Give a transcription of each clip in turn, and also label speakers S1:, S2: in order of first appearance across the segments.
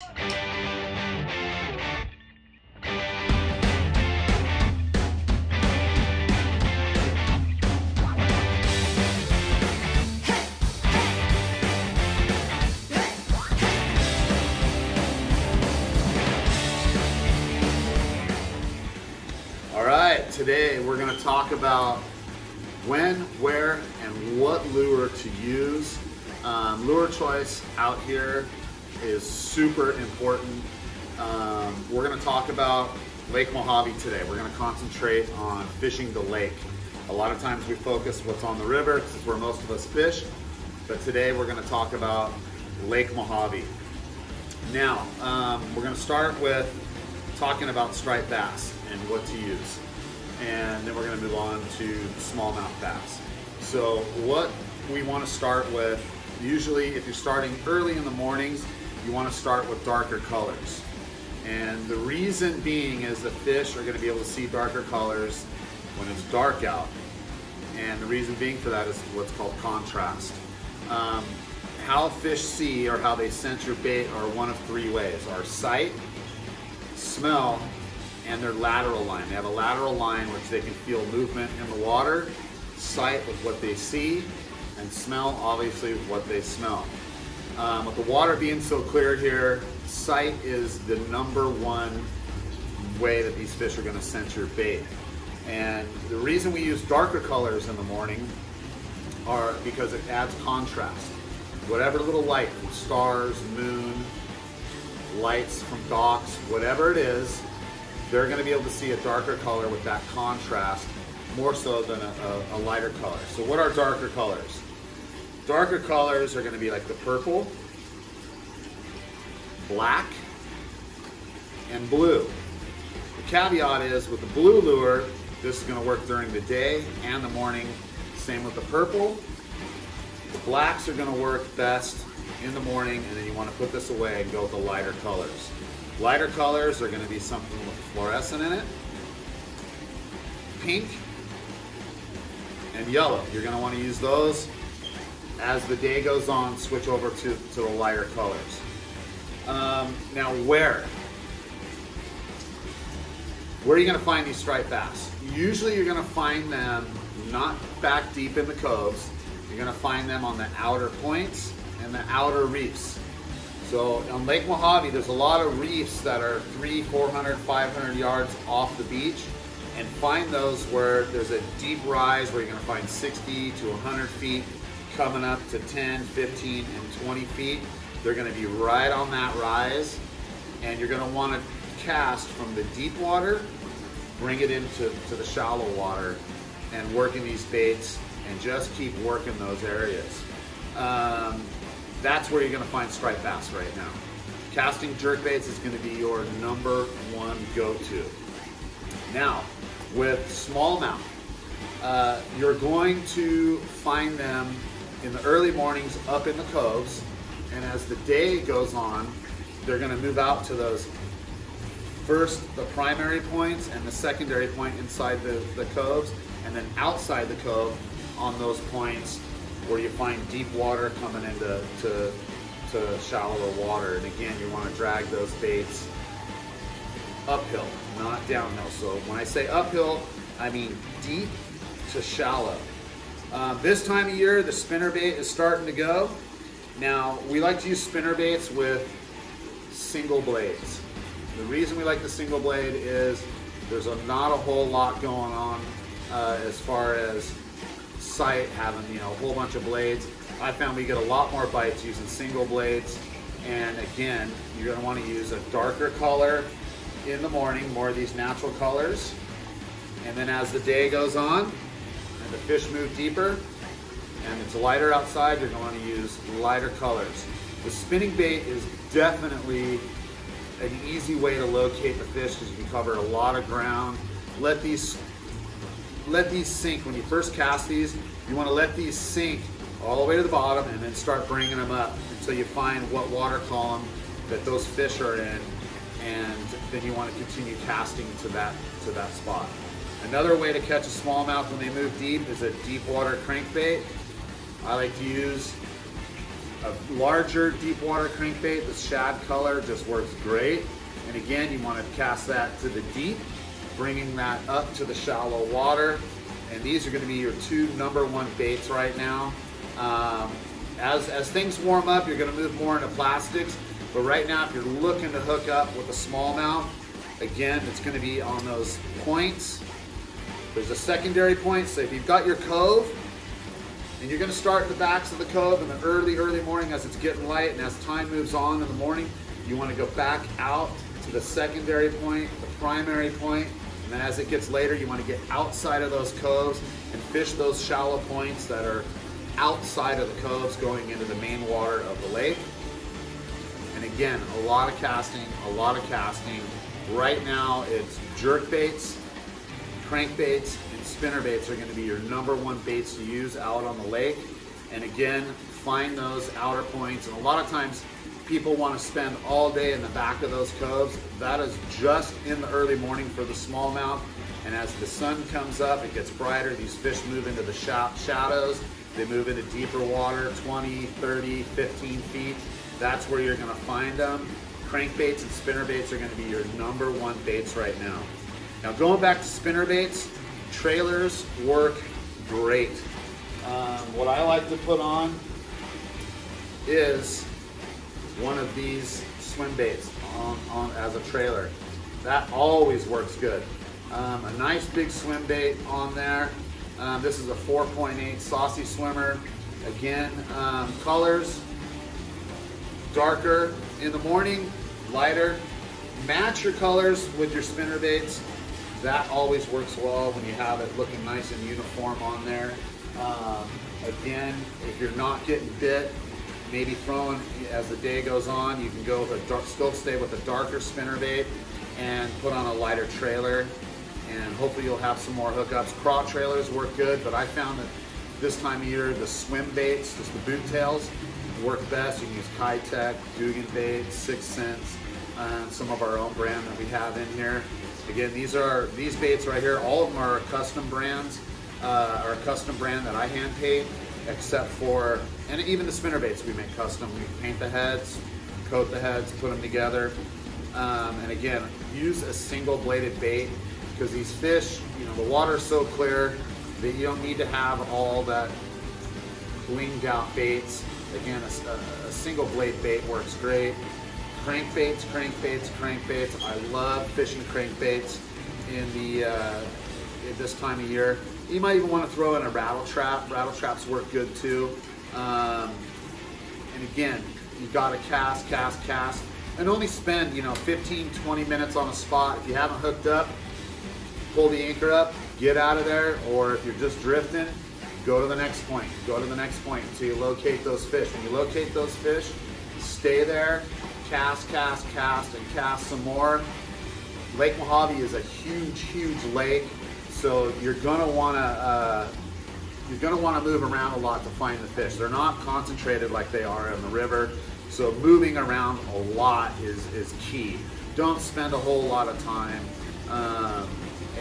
S1: Alright, today we're going to talk about when, where, and what lure to use. Lure choice out here is super important. We're going to talk about Lake Mohave today. We're going to concentrate on fishing the lake. A lot of times we focus what's on the river because it's where most of us fish, but today we're going to talk about Lake Mohave. Now, we're going to start with talking about striped bass and what to use, and then we're going to move on to smallmouth bass. So what we want to start with, usually if you're starting early in the mornings, you want to start with darker colors. And the reason being is the fish are going to be able to see darker colors when it's dark out. And the reason being for that is what's called contrast. How fish see, or how they sense your bait, are one of three ways: our sight, smell, and their lateral line. They have a lateral line which they can feel movement in the water, sight with what they see, and smell obviously with what they smell. With the water being so clear here, sight is the #1 way that these fish are going to sense your bait. And the reason we use darker colors in the morning are because it adds contrast. Whatever little light from stars, moon, lights from docks, whatever it is, they're going to be able to see a darker color with that contrast more so than a lighter color. So what are darker colors? Darker colors are going to be like the purple, black, and blue. The caveat is with the blue lure, this is going to work during the day and the morning. Same with the purple. The blacks are going to work best in the morning, and then you want to put this away and go with the lighter colors. Lighter colors are going to be something with fluorescent in it, pink, and yellow. You're going to want to use those. As the day goes on, switch over to the lighter colors. Now where are you going to find these striped bass? Usually you're going to find them not back deep in the coves. You're going to find them on the outer points and the outer reefs. So on Lake Mohave, there's a lot of reefs that are 300, 400, 500 yards off the beach, and find those where there's a deep rise where you're going to find 60 to 100 feet coming up to 10, 15, and 20 feet. They're going to be right on that rise, and you're going to want to cast from the deep water, bring it into the shallow water, and working these baits, and just keep working those areas. That's where you're going to find striped bass right now. Casting jerkbaits is going to be your #1 go-to. Now, with smallmouth, you're going to find them in the early mornings up in the coves, and as the day goes on, they're going to move out to those first, the primary points and the secondary point inside the coves, and then outside the cove on those points where you find deep water coming into shallower water. And again, you want to drag those baits uphill, not downhill. So when I say uphill, I mean deep to shallow. This time of year, the spinnerbait is starting to go. Now, we like to use spinnerbaits with single blades. The reason we like the single blade is there's not a whole lot going on as far as sight, having a whole bunch of blades. I found we get a lot more bites using single blades. And again, you're going to want to use a darker color in the morning, more of these natural colors. And then as the day goes on and the fish move deeper and it's lighter outside, you're going to use lighter colors. The spinning bait is definitely an easy way to locate the fish because you can cover a lot of ground. Let these sink. When you first cast these, you want to let these sink all the way to the bottom and then start bringing them up until you find what water column that those fish are in, and then you want to continue casting to that spot. Another way to catch a smallmouth when they move deep is a deep water crankbait. I like to use A larger deep water crankbait, the shad color just works great. And again, you want to cast that to the deep, bringing that up to the shallow water. And these are going to be your two #1 baits right now. As things warm up, you're going to move more into plastics. But right now, if you're looking to hook up with a smallmouth, again, it's going to be on those points. There's a secondary point, so if you've got your cove, and you're going to start in the backs of the cove in the early morning as it's getting light, and as time moves on in the morning, you want to go back out to the secondary point, the primary point, and then as it gets later, you want to get outside of those coves and fish those shallow points that are outside of the coves going into the main water of the lake. And again, a lot of casting, a lot of casting. Right now, it's jerk baits, crankbaits, and spinnerbaits are going to be your #1 baits to use out on the lake. And again, find those outer points. And a lot of times, people want to spend all day in the back of those coves. That is just in the early morning for the smallmouth. And as the sun comes up, it gets brighter. These fish move into the shadows. They move into deeper water, 20, 30, 15 feet. That's where you're going to find them. Crankbaits and spinnerbaits are going to be your #1 baits right now. Now going back to spinnerbaits, trailers work great. What I like to put on is one of these swim baits on as a trailer. That always works good. A nice big swim bait on there. This is a 4.8 saucy swimmer. Again, colors, darker in the morning, lighter. Match your colors with your spinnerbaits. That always works well when you have it looking nice and uniform on there. Again, if you're not getting bit, maybe throwing as the day goes on, you can go with still stay with a darker spinnerbait and put on a lighter trailer, and hopefully you'll have some more hookups. Craw trailers work good, but I found that this time of year the swim baits, just the boot tails, work best. You can use Kitech, Dugan Bait, 6 Sense, some of our own brand that we have in here. Again, these baits right here, all of them are custom brands, or a custom brand that I hand paint, except for, and even the spinnerbaits we make custom. We paint the heads, coat the heads, put them together. And again, use a single bladed bait, because these fish, you know, the water is so clear that you don't need to have all that blinged out baits. Again, a single blade bait works great. Crankbaits, crankbaits, crankbaits. I love fishing crankbaits in this time of year. You might even want to throw in a rattle trap. Rattle traps work good too. And again, you got to cast, and only spend 15, 20 minutes on a spot. If you haven't hooked up, pull the anchor up, get out of there, or if you're just drifting, go to the next point. Go to the next point until you locate those fish. When you locate those fish, stay there, cast, and cast some more. Lake Mohave is a huge lake, so you're gonna wanna move around a lot to find the fish. They're not concentrated like they are in the river, so moving around a lot is key. Don't spend a whole lot of time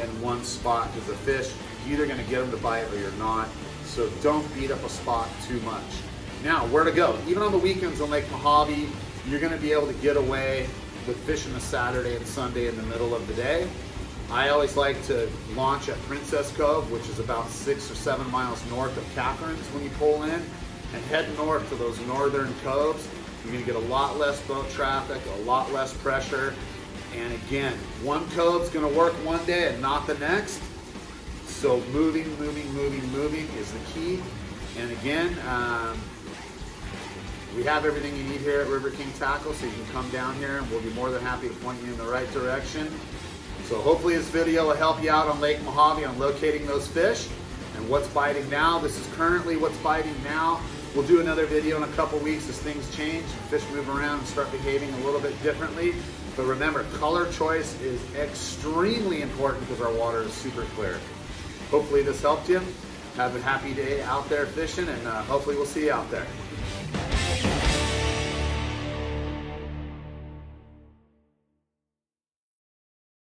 S1: in one spot, because the fish, you're either gonna get them to bite or you're not. So don't beat up a spot too much. Now, where to go? Even on the weekends on Lake Mohave, you're gonna be able to get away with fishing a Saturday and Sunday in the middle of the day. I always like to launch at Princess Cove, which is about 6 or 7 miles north of Catherine's when you pull in, and head north to those northern coves. You're gonna get a lot less boat traffic, a lot less pressure. And again, one cove's gonna work one day and not the next. So moving is the key. And again, we have everything you need here at River King Tackle, so you can come down here and we'll be more than happy to point you in the right direction. So hopefully this video will help you out on Lake Mohave on locating those fish and what's biting now. This is currently what's biting now. We'll do another video in a couple weeks as things change and fish move around and start behaving a little bit differently. But remember, color choice is extremely important because our water is super clear. Hopefully this helped you. Have a happy day out there fishing, and hopefully we'll see you out there.